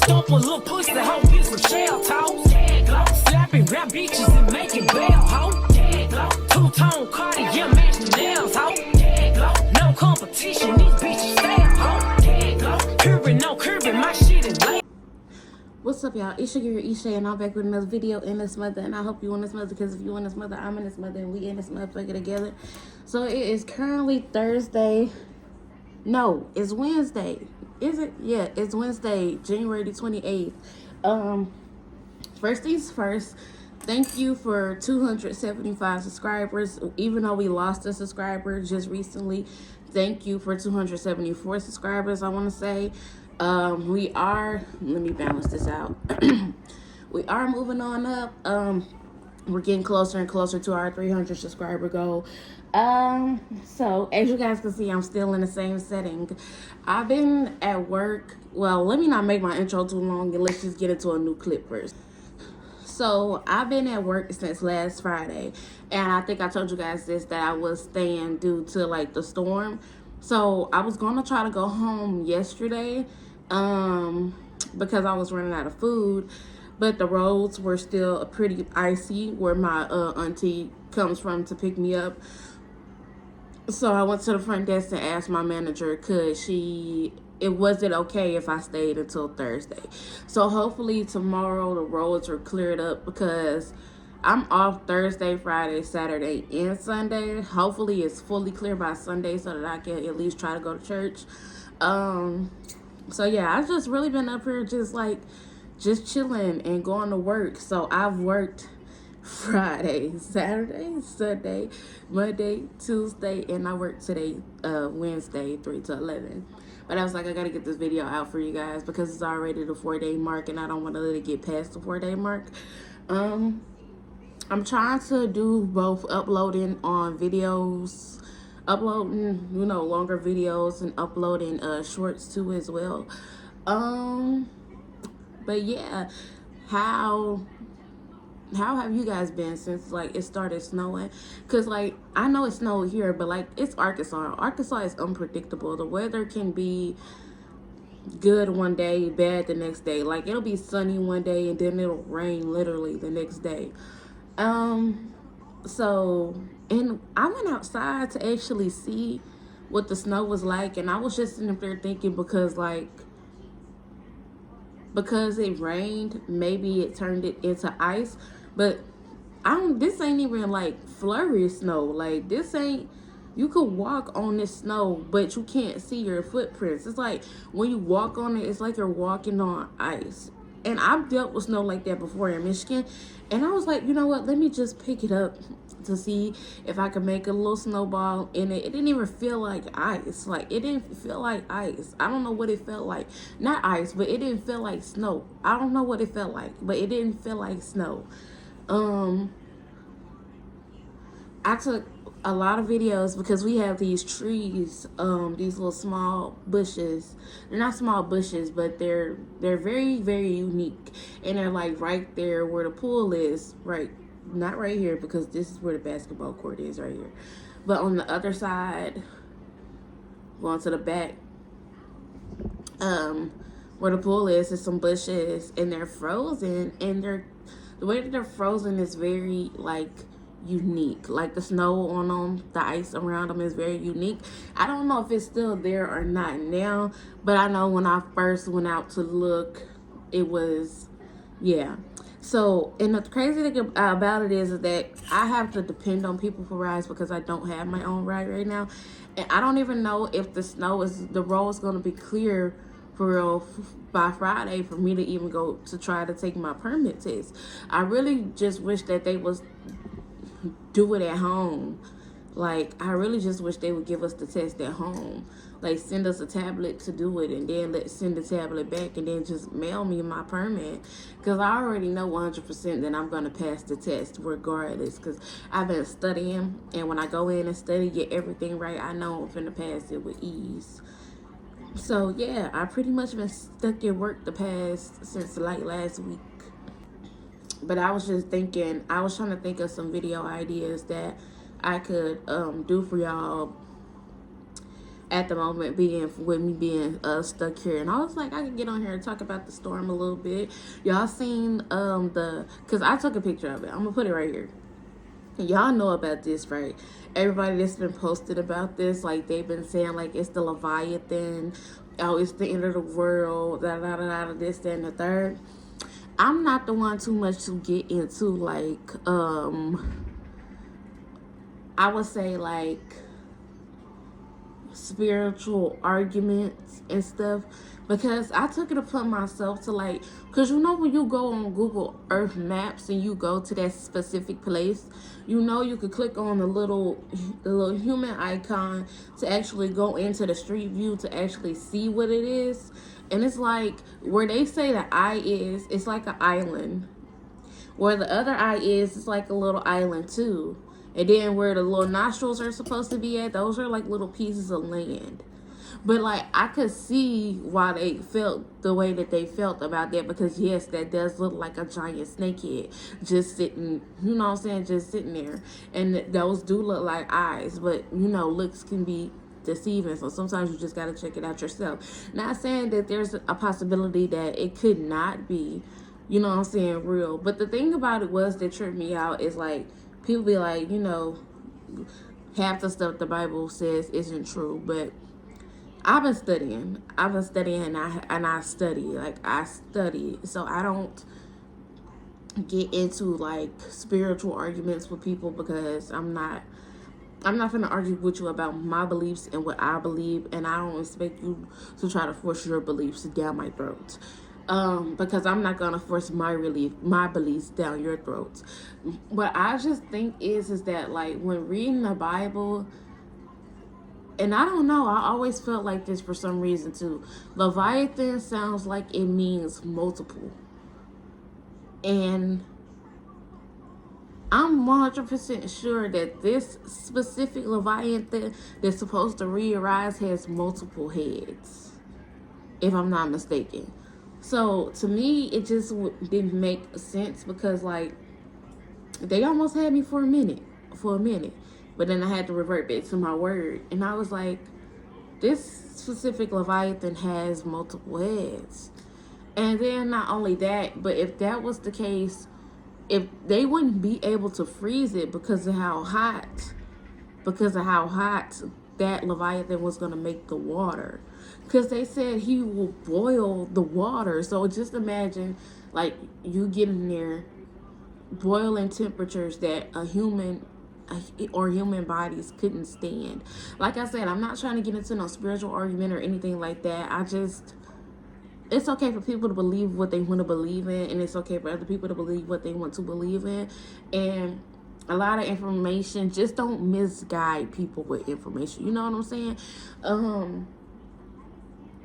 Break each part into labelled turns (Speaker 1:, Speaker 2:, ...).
Speaker 1: Bump a little pussy, hoe, get some shell toss. Slapping rap bitches and making bail, hoe. Two-tone Cartier, match the nails, hoe. No competition, these bitches fail, hoe. Curbing, no curbing, my shit is late.
Speaker 2: What's up, y'all? It's your girl Isha, and I'm back with another video in this mother. And I hope you in this mother, because if you in this mother, I'm in this mother, and we in this motherfucker together. So it is currently Thursday. No, it's Wednesday. Is it? Yeah, it's Wednesday, January the 28th. First things first, thank you for 275 subscribers. Even though we lost a subscriber just recently, thank you for 274 subscribers, I want to say. We are, let me balance this out. We are moving on up. We're getting closer and closer to our 300 subscriber goal. So as you guys can see, I'm still in the same setting. I've been at work. Well, let me not make my intro too long, and let's just get into a new clip first. So I've been at work since last Friday, and I think I told you guys this, that I was staying due to like the storm. So I was gonna try to go home yesterday, because I was running out of food, but the roads were still pretty icy where my auntie comes from to pick me up. So I went to the front desk and asked my manager, was it okay if I stayed until Thursday? So hopefully tomorrow the roads are cleared up, because I'm off Thursday, Friday, Saturday, and Sunday. Hopefully it's fully clear by Sunday so that I can at least try to go to church. So yeah, I've just really been up here just chilling and going to work. So I've worked Friday, Saturday, Sunday, Monday, Tuesday, and I worked today, Wednesday, 3 to 11. But I was like, I gotta get this video out for you guys because it's already the 4-day mark, and I don't want to let it get past the 4-day mark. I'm trying to do both uploading on videos, uploading, longer videos, and uploading shorts too as well. But yeah, how have you guys been since it started snowing? Because I know it snowed here, but it's Arkansas is unpredictable. The weather can be good one day, bad the next day. It'll be sunny one day and then it'll rain literally the next day. So, and I went outside to actually see what the snow was like, and I was just sitting there thinking, because it rained, maybe it turned it into ice, but this ain't even flurry snow. This ain't, you could walk on this snow, but you can't see your footprints. It's like when you walk on it, it's like you're walking on ice. And I've dealt with snow like that before in Michigan, and I was like, you know what, let me just pick it up to see if I could make a little snowball in it. It didn't even feel like ice. It didn't feel like ice. I don't know what it felt like. Not ice, but it didn't feel like snow. I don't know what it felt like, but it didn't feel like snow. I took a lot of videos because we have these trees, these little small bushes. They're not small bushes, but they're very, very unique, and they're right there where the pool is, right? Not right here, because this is where the basketball court is, right here, but on the other side, going to the back, where the pool is some bushes, and they're frozen, and the way that they're frozen is very unique. The snow on them, the ice around them is very unique. I don't know if it's still there or not now, but I know when I first went out to look, it was, yeah. So, and the crazy thing about it is that I have to depend on people for rides because I don't have my own ride right now, and I don't even know if the road is going to be clear for real by Friday for me to even go to try to take my permit test. I really just wish that they was do it at home. I really just wish they would give us the test at home. Send us a tablet to do it, and then send the tablet back, and then just mail me my permit. Because I already know 100% that I'm going to pass the test regardless. Because I've been studying, and when I go in and study, get everything right, I know I'm finna pass it with ease. So yeah, I pretty much been stuck at work since last week. But I was just thinking, I was trying to think of some video ideas that I could do for y'all at the moment, being with me being stuck here. And I was like, I can get on here and talk about the storm a little bit. Y'all seen because I took a picture of it. I'm gonna put it right here. Y'all know about this, right? Everybody that's been posted about this, like, they've been saying, like, it's the Leviathan, oh, it's the end of the world, da da da da, this, that, and the third. I'm not the one too much to get into, like, I would say, like, spiritual arguments and stuff, because I took it upon myself to, like, because you know when you go on Google Earth Maps and you go to that specific place, you know you could click on the little human icon to actually go into the street view to actually see what it is. And it's like where they say the eye is, it's like an island. Where the other eye is, it's like a little island too. And then where the little nostrils are supposed to be at, those are like little pieces of land. But, like, I could see why they felt the way that they felt about that, because, yes, that does look like a giant snakehead just sitting, you know what I'm saying, just sitting there. And those do look like eyes, but, you know, looks can be deceiving, so sometimes you just got to check it out yourself. Not saying that there's a possibility that it could not be, you know what I'm saying, real. But the thing about it was that tripped me out is, like, people be like, you know, half the stuff the Bible says isn't true, but I've been studying and I study, like, I study, so I don't get into, like, spiritual arguments with people, because I'm not gonna argue with you about my beliefs and what I believe, and I don't expect you to try to force your beliefs down my throat. Because I'm not gonna force my beliefs down your throats. What I just think is that, like, when reading the Bible, and I don't know, I always felt like this for some reason too. Leviathan sounds like it means multiple. And I'm 100% sure that this specific Leviathan that's supposed to re-arise has multiple heads, if I'm not mistaken. So to me, it just didn't make sense, because, like, they almost had me for a minute. But then I had to revert back to my word. And I was like, this specific Leviathan has multiple heads. And then not only that, but if that was the case, if they wouldn't be able to freeze it because of how hot that Leviathan was going to make the water. Because they said he will boil the water. So just imagine, like, you get in there, boiling temperatures that human bodies couldn't stand. Like I said, I'm not trying to get into no spiritual argument or anything like that. It's okay for people to believe what they want to believe in, and it's okay for other people to believe what they want to believe in. And a lot of information, just don't misguide people with information. You know what I'm saying?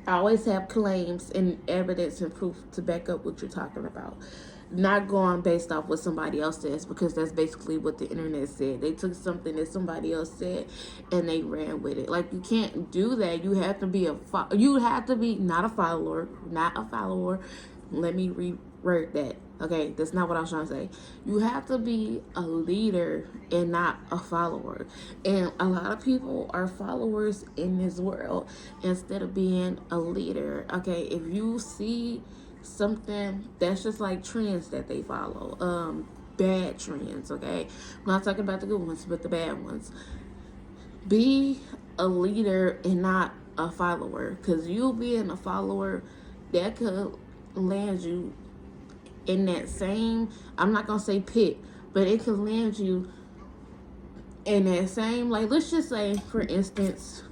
Speaker 2: I always have claims and evidence and proof to back up what you're talking about. Not going based off what somebody else says, because that's basically what the internet said. They took something that somebody else said and they ran with it. Like, you can't do that. You have to be not a follower. Let me reword that. Okay, that's not what I was trying to say. You have to be a leader and not a follower. And a lot of people are followers in this world instead of being a leader. Okay, if you see something, that's just like trends that they follow, bad trends. Okay, I'm not talking about the good ones, but the bad ones. Be a leader and not a follower, because you being a follower, that could land you in that same, I'm not gonna say pit, but it could land you in that same, like, let's just say, for instance,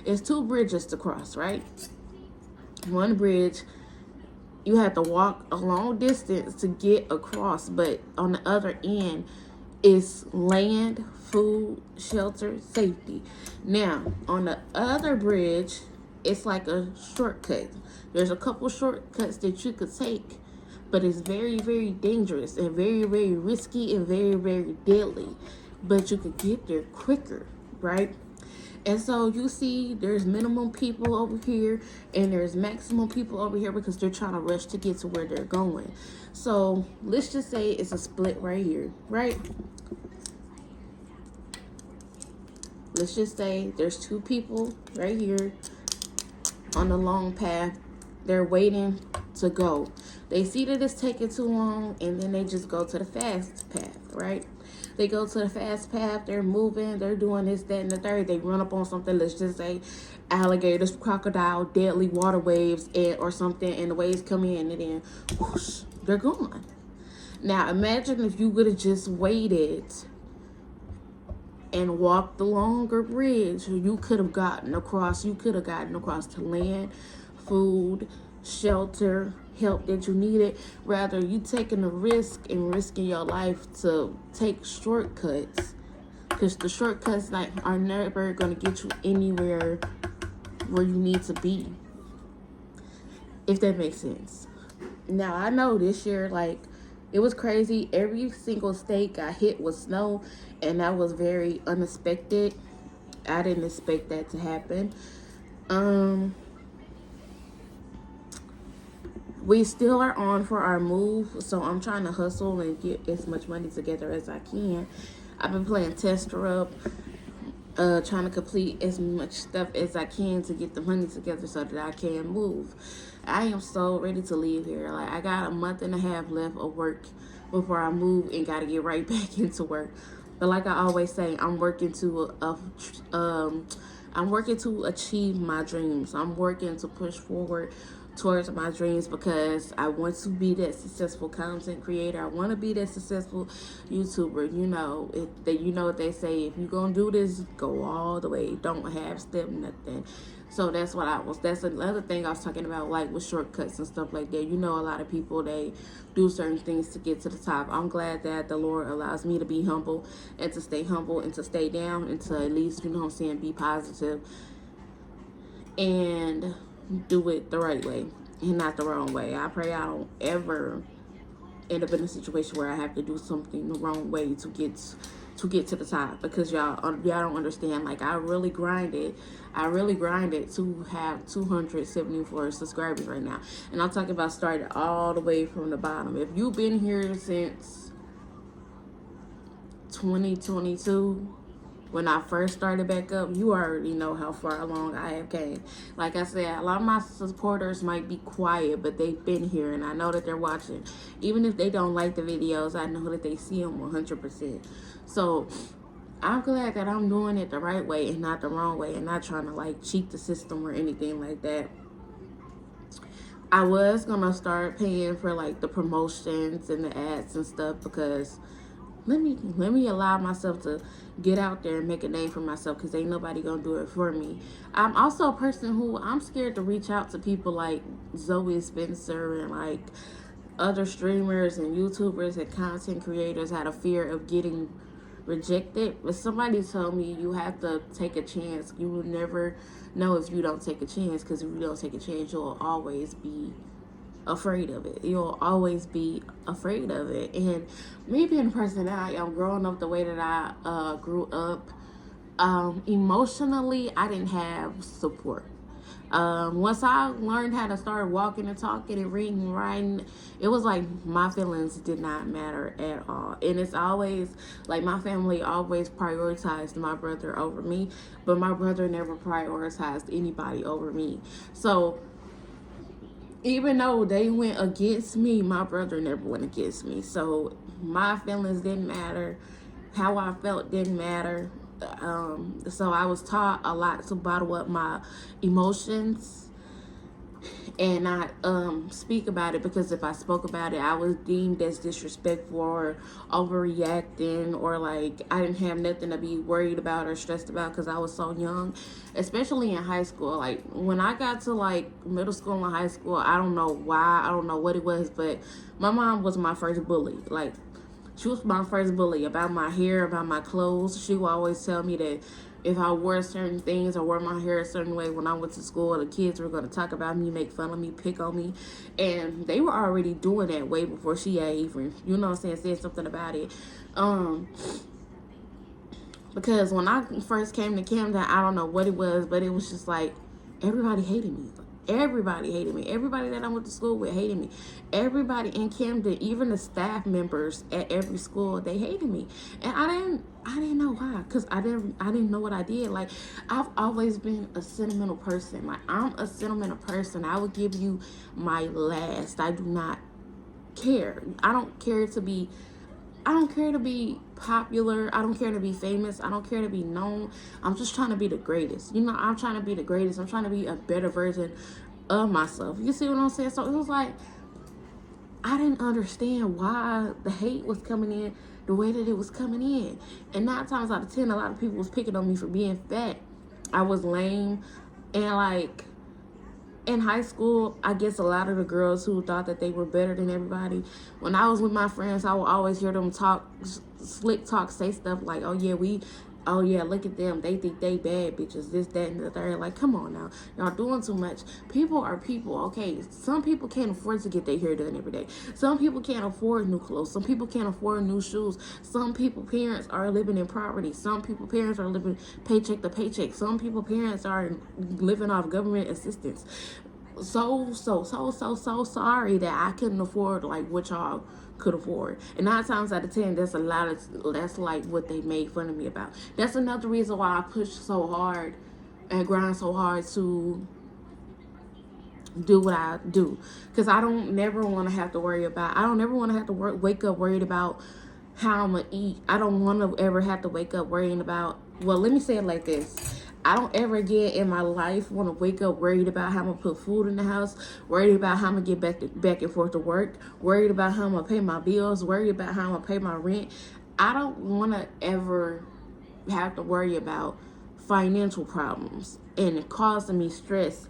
Speaker 2: it's two bridges to cross, right? One bridge, you have to walk a long distance to get across, but on the other end is land, food, shelter, safety. Now, on the other bridge, it's like a shortcut. There's a couple shortcuts that you could take, but it's very, very dangerous and very, very risky and very, very deadly. But you could get there quicker, right? And so you see there's minimum people over here and there's maximum people over here, because they're trying to rush to get to where they're going. So let's just say it's a split right here, right? let's just say there's two people right here on the long path. They're waiting to go. They see that it's taking too long, and then they just go to the fast path, right? They go to the fast path, they're moving, they're doing this, that, and the third. They run up on something, let's just say alligators, crocodile, deadly water waves, or something, and the waves come in, and then whoosh, they're gone. Now, imagine if you would have just waited and walked the longer bridge. You could have gotten across to land, food, shelter, help that you needed. Rather, you taking a risk and risking your life to take shortcuts, because the shortcuts are never going to get you anywhere where you need to be, if that makes sense. Now, I know this year, it was crazy. Every single state got hit with snow, and that was very unexpected. I didn't expect that to happen. We still are on for our move, so I'm trying to hustle and get as much money together as I can. I've been playing tester up, trying to complete as much stuff as I can to get the money together so that I can move. I am so ready to leave here. I got a month and a half left of work before I move and got to get right back into work. But like I always say, I'm working to achieve my dreams. I'm working to push forward towards my dreams because I want to be that successful content creator. I want to be that successful YouTuber. You know what they say, if you're gonna do this, go all the way. Don't half step nothing. So that's another thing I was talking about, with shortcuts and stuff like that. A lot of people, they do certain things to get to the top. I'm glad that the Lord allows me to be humble and to stay humble and to stay down and to at least, be positive and do it the right way and not the wrong way. I pray I don't ever end up in a situation where I have to do something the wrong way to get to the top, because y'all don't understand. I really grinded to have 274 subscribers right now, and I'm talking about starting all the way from the bottom. If you've been here since 2022, when I first started back up, you already know how far along I have came. Like I said, a lot of my supporters might be quiet, but they've been here, and I know that they're watching. Even if they don't like the videos, I know that they see them 100%. So I'm glad that I'm doing it the right way and not the wrong way, and not trying to cheat the system or anything like that. I was gonna start paying for the promotions and the ads and stuff, because let me allow myself to get out there and make a name for myself, because ain't nobody gonna do it for me. I'm also a person who I'm scared to reach out to people like Zoe Spencer and other streamers and YouTubers and content creators out of fear of getting rejected. But somebody told me you have to take a chance. You will never know if you don't take a chance, because if you don't take a chance, you'll always be afraid of it. You'll always be afraid of it. And me being the person that I am, growing up the way that I grew up, emotionally, I didn't have support. Once I learned how to start walking and talking and reading and writing, it was my feelings did not matter at all. And it's always my family always prioritized my brother over me, but my brother never prioritized anybody over me. So even though they went against me, my brother never went against me. So my feelings didn't matter. How I felt didn't matter. So I was taught a lot to bottle up my emotions and not speak about it, because if I spoke about it, I was deemed as disrespectful or overreacting, or I didn't have nothing to be worried about or stressed about, because I was so young, especially in high school. When I got to middle school and high school, I don't know why, I don't know what it was, but my mom was my first bully. She was my first bully about my hair, about my clothes. She would always tell me that if I wore certain things or wore my hair a certain way when I went to school, the kids were going to talk about me, make fun of me, pick on me. And they were already doing that way before she had even, said something about it. Because when I first came to Camden, I don't know what it was, but it was just everybody hated me. Everybody hated me. Everybody that I went to school with hated me. Everybody in Camden, even the staff members at every school, they hated me. And I didn't know why, because I didn't know what I did. Like, I've always been a sentimental person. Like, I'm a sentimental person. I would give you my last. I do not care. I don't care to be popular. I don't care to be famous. I don't care to be known. I'm just trying to be the greatest. You know, I'm trying to be the greatest. I'm trying to be a better version of myself. You see what I'm saying? So it was like, I didn't understand why the hate was coming in the way that it was coming in. And 9 times out of 10, a lot of people was picking on me for being fat. I was lame. And like, in high school, I guess a lot of the girls who thought that they were better than everybody, when I was with my friends, I would always hear them slick talk, say stuff like, oh yeah, look at them, they think they bad bitches, this, that, and the third. Like, come on now, y'all doing too much. People are people, okay? Some people can't afford to get their hair done every day. Some people can't afford new clothes. Some people can't afford new shoes. Some people parents are living in poverty. Some people parents are living paycheck to paycheck. Some people parents are living off government assistance. So sorry that I couldn't afford like what y'all could afford. And 9 times out of 10, that's like what they made fun of me about. That's another reason why I push so hard and grind so hard to do what I do, because I don't never want to have to worry about. I don't never want to have to wake up worried about how I'm gonna eat. I don't want to ever have to wake up worrying about. Well, let me say it like this. I don't ever again in my life want to wake up worried about how I'm going to put food in the house, worried about how I'm going to get back and forth to work, worried about how I'm going to pay my bills, worried about how I'm going to pay my rent. I don't want to ever have to worry about financial problems and it causing me stress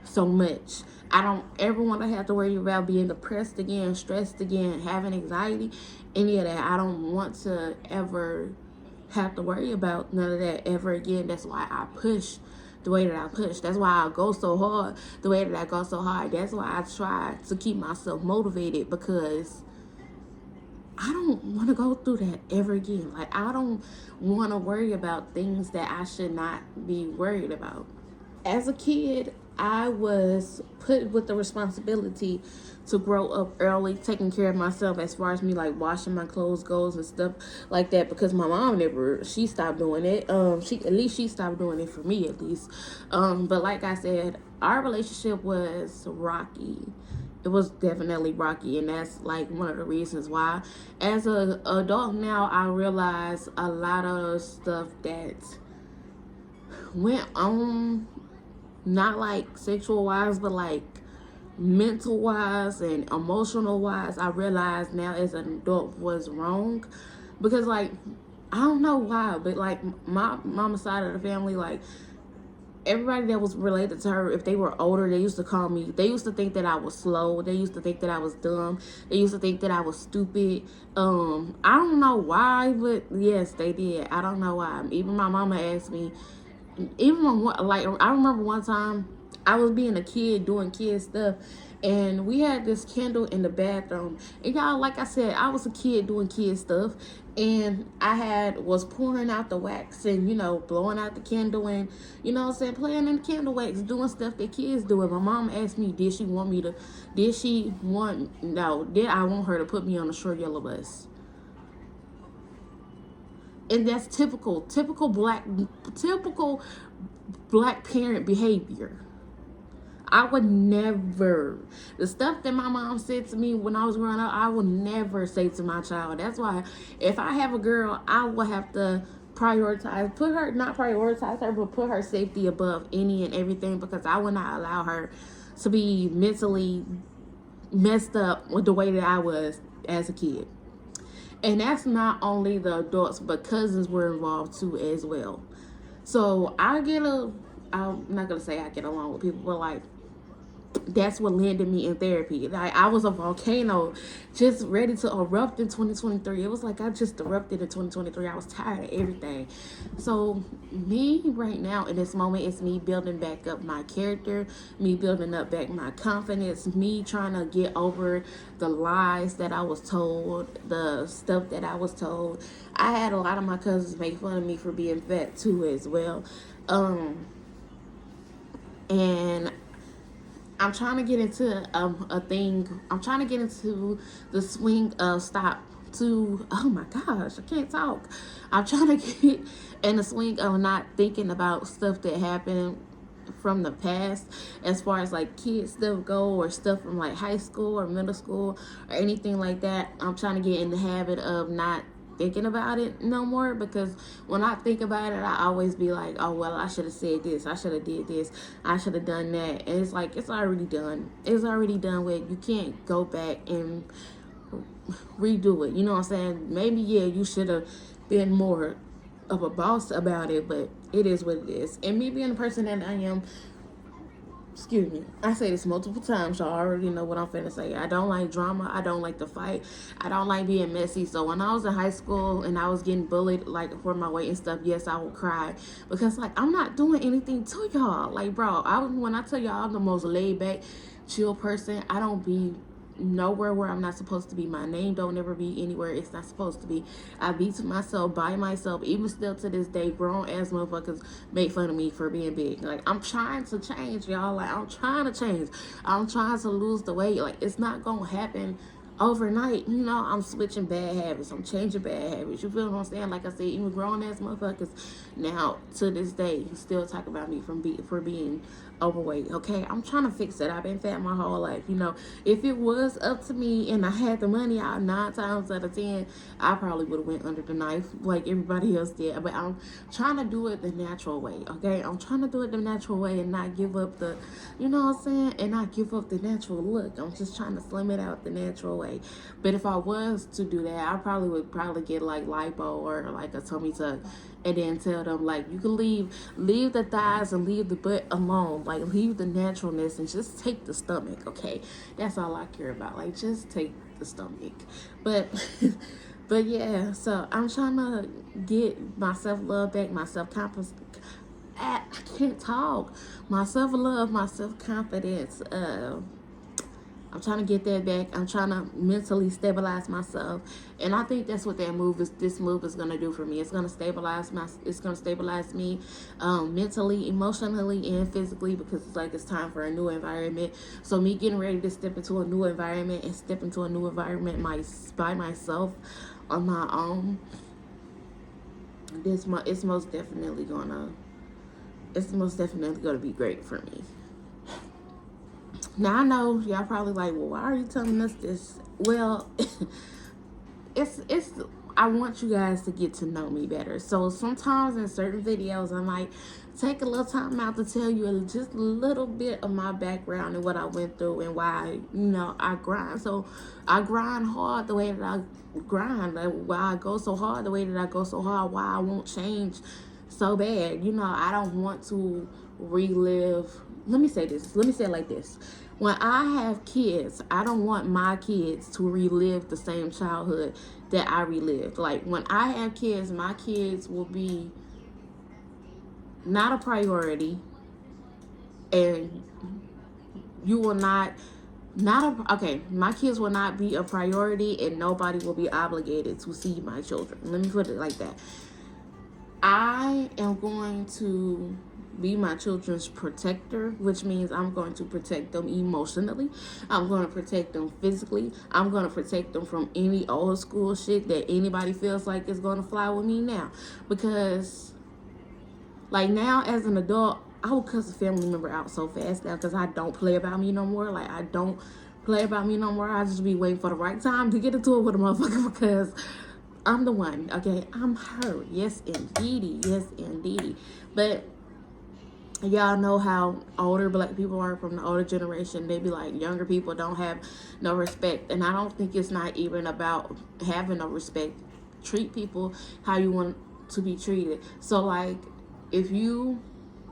Speaker 2: so much. I don't ever want to have to worry about being depressed again, stressed again, having anxiety, any of that. I don't want to ever have to worry about none of that ever again. That's why I push the way that I push. That's why I go so hard the way that I go so hard. That's why I try to keep myself motivated, because I don't want to go through that ever again. Like, I don't want to worry about things that I should not be worried about. As a kid, I was put with the responsibility to grow up early, taking care of myself as far as me like washing my clothes goes and stuff like that, because my mom she stopped doing it. She stopped doing it for me at least. But like I said, our relationship was rocky. It was definitely rocky, and that's like one of the reasons why. As an adult now, I realize a lot of stuff that went on, not like sexual wise, but like mental wise and emotional wise, I realize now as an adult was wrong. Because like, I don't know why, but like my mama's side of the family, like everybody that was related to her, if they were older, they used to think that I was slow. They used to think that I was dumb. They used to think that I was stupid. I don't know why, but yes, they did. I don't know why. Even my mama asked me, I remember one time I was being a kid doing kid stuff, and we had this candle in the bathroom. And y'all, like I said, I was a kid doing kid stuff, and I was pouring out the wax and, blowing out the candle and, playing in the candle wax, doing stuff that kids do. And my mom asked me, did I want her to put me on a short yellow bus? And that's typical black parent behavior. I would never, the stuff that my mom said to me when I was growing up, I would never say to my child. That's why if I have a girl, I will have to put her safety above any and everything, because I would not allow her to be mentally messed up with the way that I was as a kid. And that's not only the adults, but cousins were involved too as well. So I'm not going to say I get along with people, but like, that's what landed me in therapy. Like, I was a volcano just ready to erupt in 2023. It was like I just erupted in 2023. I was tired of everything. So me right now in this moment is me building back up my character, me building up back my confidence, me trying to get over the lies that I was told, the stuff that I was told. I had a lot of my cousins make fun of me for being fat too as well. And I'm trying to get into a thing. I'm trying to get into the swing of stop to, oh my gosh, I can't talk. I'm trying to get in the swing of not thinking about stuff that happened from the past, as far as like kids stuff go, or stuff from like high school or middle school or anything like that. I'm trying to get in the habit of not thinking about it no more, because when I think about it, I always be like, oh well, I should have said this, I should have did this, I should have done that. And it's like, it's already done. It's already done with. You can't go back and redo it. You know what I'm saying? Maybe, yeah, you should have been more of a boss about it, but it is what it is. And me being the person that I am, excuse me, I say this multiple times, y'all already know what I'm finna say. I don't like drama. I don't like to fight. I don't like being messy. So when I was in high school and I was getting bullied, like, for my weight and stuff, yes, I would cry, because like, I'm not doing anything to y'all. Like, bro, when I tell y'all I'm the most laid back, chill person, I don't be nowhere where I'm not supposed to be. My name don't ever be anywhere it's not supposed to be. I be to myself, by myself. Even still to this day, grown ass motherfuckers make fun of me for being big. Like, I'm trying to change, y'all. Like, I'm trying to change. I'm trying to lose the weight. Like, it's not gonna happen overnight. You know, I'm switching bad habits. I'm changing bad habits. You feel what I'm saying? Like I said, even grown ass motherfuckers now to this day still talk about me for being overweight. Okay, I'm trying to fix it. I've been fat my whole life. You know, if it was up to me and I had the money, 9 times out of 10, I probably would have went under the knife like everybody else did. But I'm trying to do it the natural way. Okay, I'm trying to do it the natural way and not give up the, you know what I'm saying, and not give up the natural look. I'm just trying to slim it out the natural way. But if I was to do that, I probably would get like lipo or like a tummy tuck, and then tell them, like, you can leave the thighs and leave the butt alone. Like, leave the naturalness and just take the stomach, okay? That's all I care about. Like, just take the stomach. But but yeah, so I'm trying to get my self-love back, my self-confidence. I can't talk. My self-love, my self-confidence. I'm trying to get that back. I'm trying to mentally stabilize myself, and I think that's what this move is gonna do for me. It's gonna stabilize me, mentally, emotionally, and physically, because it's like it's time for a new environment. So me getting ready to step into a new environment and step into a new environment by myself on my own. It's most definitely gonna be great for me. Now I know y'all probably like, well, why are you telling us this? Well, it's I want you guys to get to know me better. So sometimes in certain videos, I might take a little time out to tell you just a little bit of my background and what I went through and why, I grind. So I grind hard the way that I grind, like why I go so hard the way that I go so hard, why I won't change so bad. I don't want to relive. Let me say it like this. When I have kids, I don't want my kids to relive the same childhood that I relived. Like, when I have kids, my kids will be not a priority, and you will my kids will not be a priority, and nobody will be obligated to see my children. Let me put it like that. I am going to be my children's protector, which means I'm going to protect them emotionally. I'm going to protect them physically. I'm going to protect them from any old school shit that anybody feels like is going to fly with me now. Because, like, now as an adult, I will cuss a family member out so fast now, because I don't play about me no more. Like, I don't play about me no more. I just be waiting for the right time to get into it with a motherfucker, because I'm the one, okay? I'm her. Yes, indeedy. Yes, indeedy. But y'all know how older black people are, from the older generation. They be like, younger people don't have no respect. And I don't think it's not even about having no respect. Treat people how you want to be treated. So, like, if you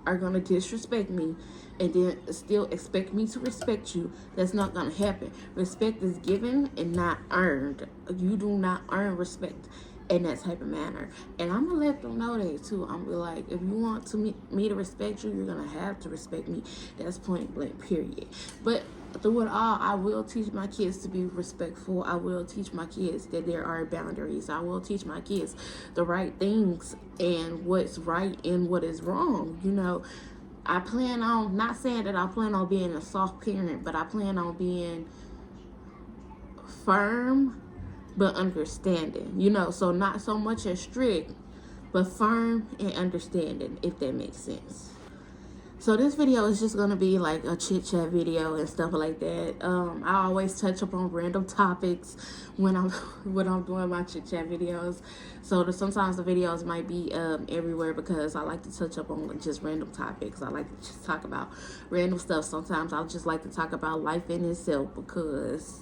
Speaker 2: are going to disrespect me and then still expect me to respect you, that's not going to happen. Respect is given and not earned. You do not earn respect in that type of manner. And I'm gonna let them know that too. I'm gonna be like, if you want me to respect you, you're gonna have to respect me. That's point blank, period. But through it all, I will teach my kids to be respectful. I will teach my kids that there are boundaries. I will teach my kids the right things and what's right and what is wrong. I plan on, not saying that I plan on being a soft parent, but I plan on being firm but understanding, you know, so not so much as strict, but firm and understanding, if that makes sense. So this video is just gonna be like a chit chat video and stuff like that. I always touch up on random topics when I'm doing my chit chat videos. So sometimes the videos might be everywhere because I like to touch up on just random topics. I like to just talk about random stuff. Sometimes I just like to talk about life in itself because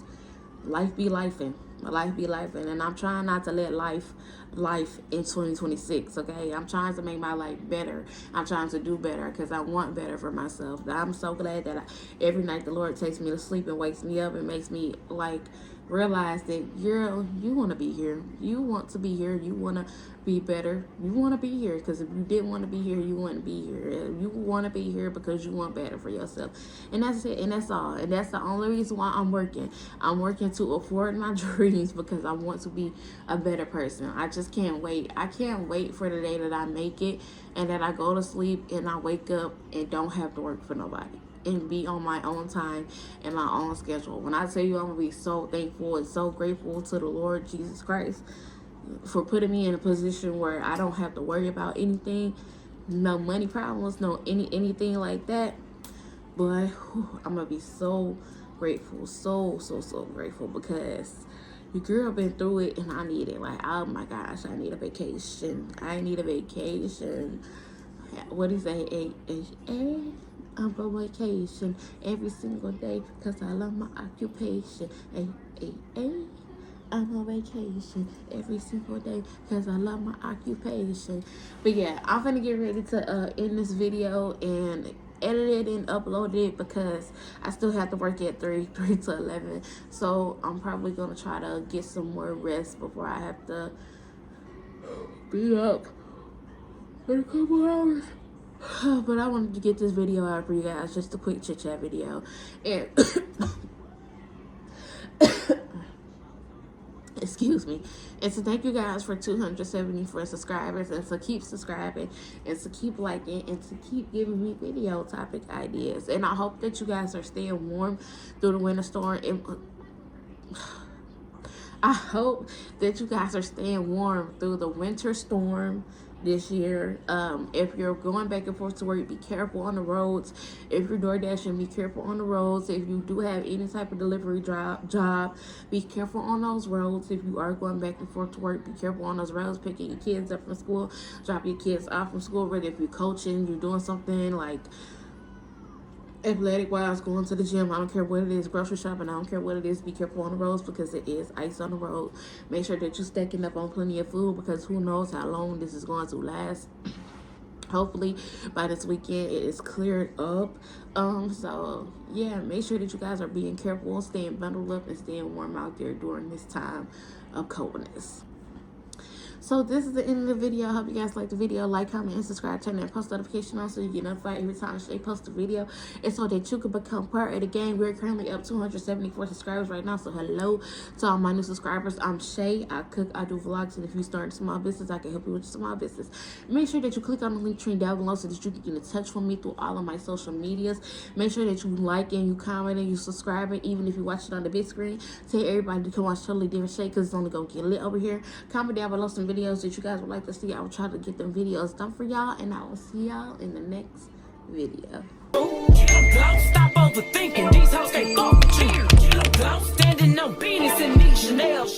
Speaker 2: life be lifing. Life be lifing, and I'm trying not to let life in 2026, okay? I'm trying to make my life better. I'm trying to do better because I want better for myself. I'm so glad that every night the Lord takes me to sleep and wakes me up and makes me, like, realize that, girl, you want to be here. You want to be here. You want to be better. You want to be here because if you didn't want to be here, you wouldn't be here. You want to be here because you want better for yourself. And that's it. And that's all. And that's the only reason why I'm working. I'm working to afford my dreams because I want to be a better person. I just can't wait. I can't wait for the day that I make it and that I go to sleep and I wake up and don't have to work for nobody and be on my own time and my own schedule. When I tell you, I'm gonna be so thankful and so grateful to the Lord Jesus Christ for putting me in a position where I don't have to worry about anything, no money problems, no anything like that. But I'm gonna be so grateful, so grateful because your girl been through it and I need it. Like, oh my gosh, I need a vacation. I need a vacation. What is that? I'm on vacation every single day because I love my occupation. I'm on vacation every single day because I love my occupation. But yeah, I'm gonna get ready to end this video and edit it and upload it because I still have to work at 3 to 11. So I'm probably gonna try to get some more rest before I have to be up in a couple hours. But I wanted to get this video out for you guys, just a quick chit chat video. And excuse me. And to thank you guys for 274 subscribers, and to keep subscribing, and to keep liking, and to keep giving me video topic ideas. And I hope that you guys are staying warm through the winter storm. I hope that you guys are staying warm through the winter storm this year. If you're going back and forth to work, be careful on the roads. If you're door dashing, be careful on the roads. If you do have any type of delivery job, be careful on those roads. If you are going back and forth to work, be careful on those roads, picking your kids up from school, drop your kids off from school. Whether if you're coaching, you're doing something like athletic wise, going to the gym, I don't care what it is, grocery shopping, I don't care what it is, be careful on the roads because it is ice on the road. Make sure that you're stacking up on plenty of food because who knows how long this is going to last. Hopefully by this weekend it is cleared up. So yeah, make sure that you guys are being careful, staying bundled up and staying warm out there during this time of coldness. So this is the end of the video. I hope you guys liked the video. Like, comment, and subscribe. Turn that post notification on so you get notified every time they post a video. And so that you can become part of the gang. We're currently up 274 subscribers right now. So hello to all my new subscribers. I'm Shay. I cook, I do vlogs. And if you start a small business, I can help you with your small business. Make sure that you click on the link tree down below so that you can get in touch with me through all of my social medias. Make sure that you like and you comment and you subscribe. And even if you watch it on the big screen, tell everybody to come watch Totally Different Shay because it's only going to get lit over here. Comment down below some videos that you guys would like to see. I will try to get them videos done for y'all, and I will see y'all in the next video.
Speaker 1: Stop overthinking these hoes, they fuck with you. Standing on business and these Chanel.